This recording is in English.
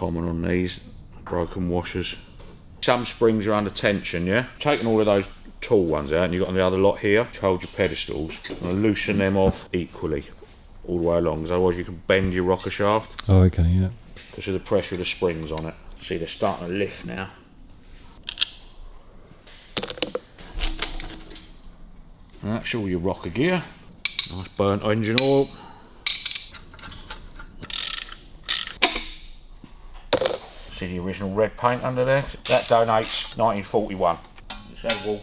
common on these broken washers. Some springs are under tension, yeah? Taking all of those tall ones out and you've got the other lot here to hold your pedestals, and loosen them off equally all the way along, because otherwise you can bend your rocker shaft. Oh, okay, yeah. Because of the pressure of the springs on it. See, they're starting to lift now. And that's all your rocker gear. Nice burnt engine oil. See the original red paint under there? That donates 1941. So we'll